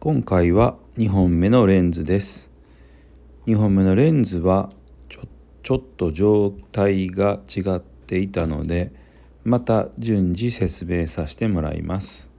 今回は2本目のレンズです。2本目のレンズはちょっと状態が違っていたので、また順次説明させてもらいます。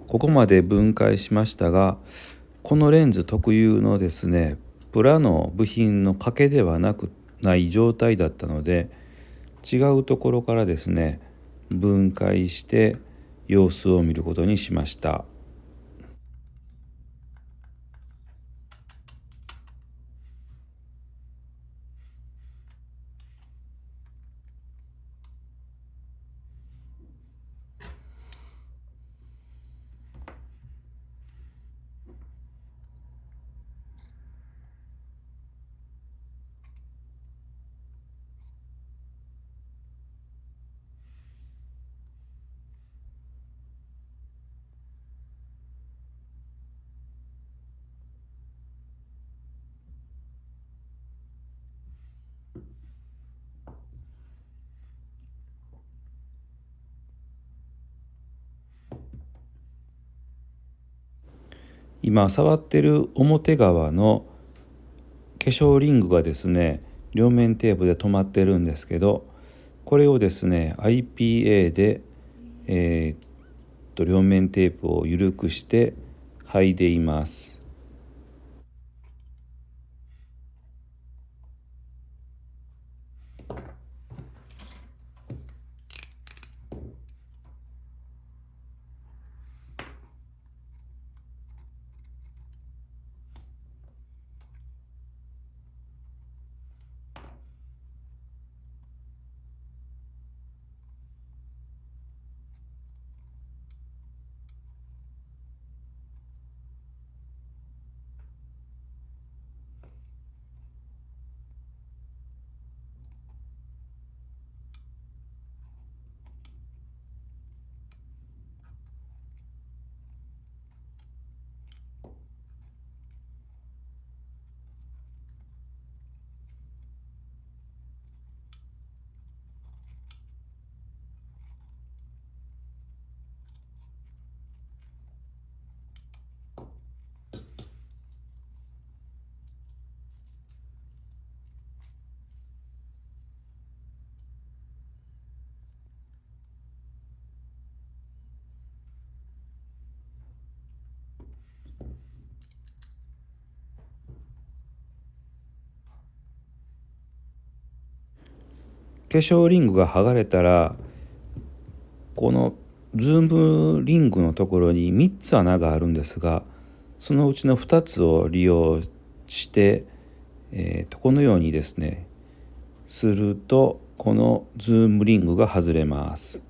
ここまで分解しましたが、このレンズ特有のですね、プラの部品の欠けではない状態だったので、違うところからですね、分解して様子を見ることにしました。今触ってる表側の化粧リングがですね、両面テープで留まってるんですけど、これをですね IPA で、両面テープを緩くして剥いでいます。。粧リングが剥がれたらこのズームリングのところに3つ穴があるんですが、そのうちの2つを利用して、このようにですねするとこのズームリングが外れます。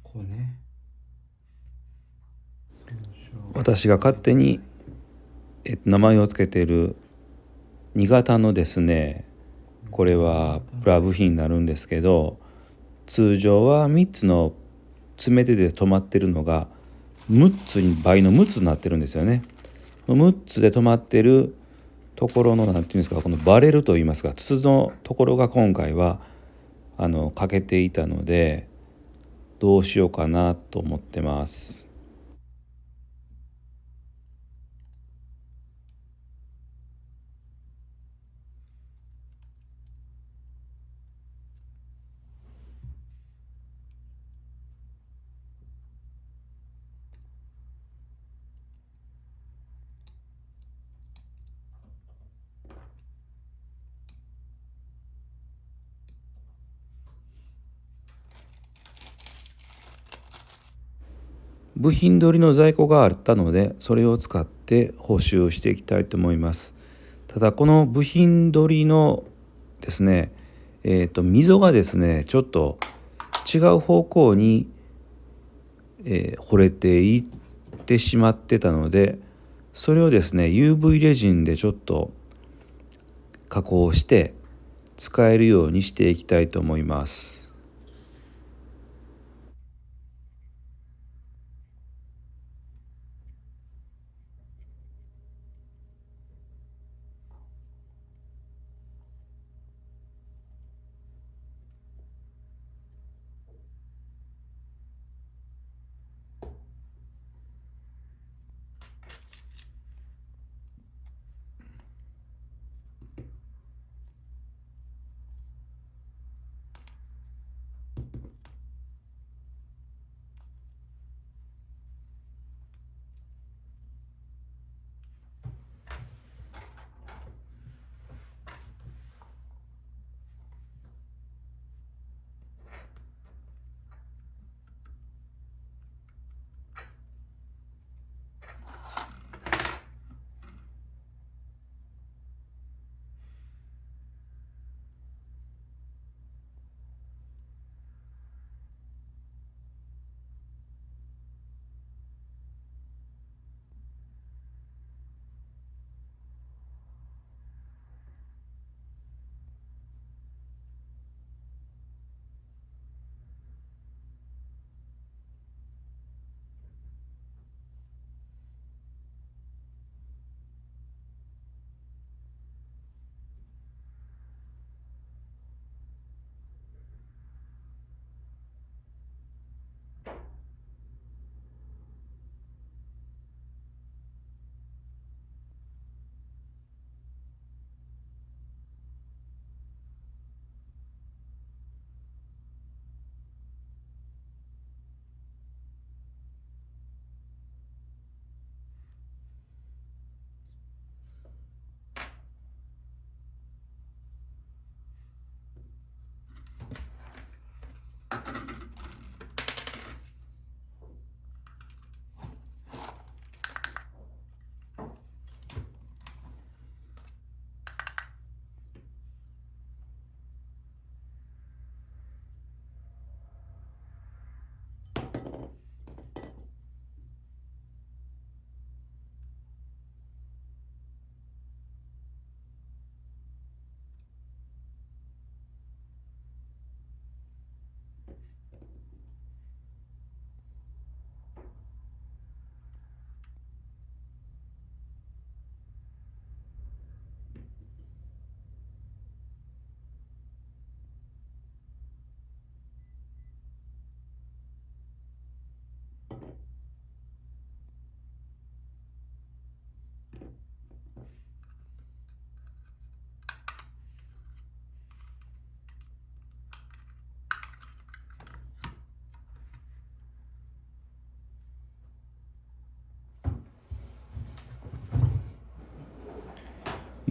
ここね、私が勝手に、名前をつけている2型のですね、これはプラ部品になるんですけど、通常は3つの爪手で止まってるのが6つに倍の6つになってるんですよね。この6つで止まってるところのなんていうんですか、このバレルといいますか筒のところが今回は欠けていたので、どうしようかなと思ってます。部品取りの在庫があったので、それを使って補修していきたいと思います。ただこの部品取りのですね、溝がですねちょっと違う方向に、掘れていってしまってたので、それをですね UV レジンでちょっと加工して使えるようにしていきたいと思います。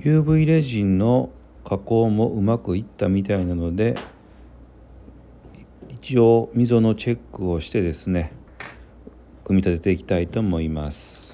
UV レジンの加工もうまくいったみたいなので、一応溝のチェックをしてですね、組み立てていきたいと思います。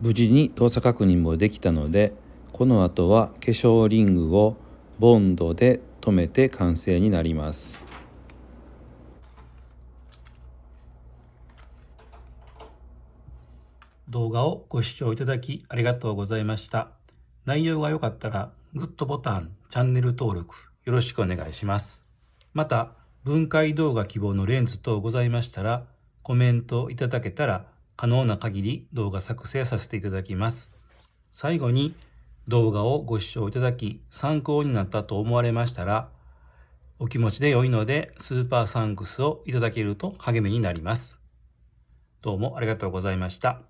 無事に動作確認もできたので、この後は化粧リングをボンドで留めて完成になります。動画をご視聴いただきありがとうございました。内容が良かったらグッドボタン、チャンネル登録よろしくお願いします。また、分解動画希望のレンズ等ございましたら、コメントいただけたら可能な限り動画作成させていただきます。最後に動画をご視聴いただき参考になったと思われましたら、お気持ちで良いのでスーパーサンクスをいただけると励みになります。どうもありがとうございました。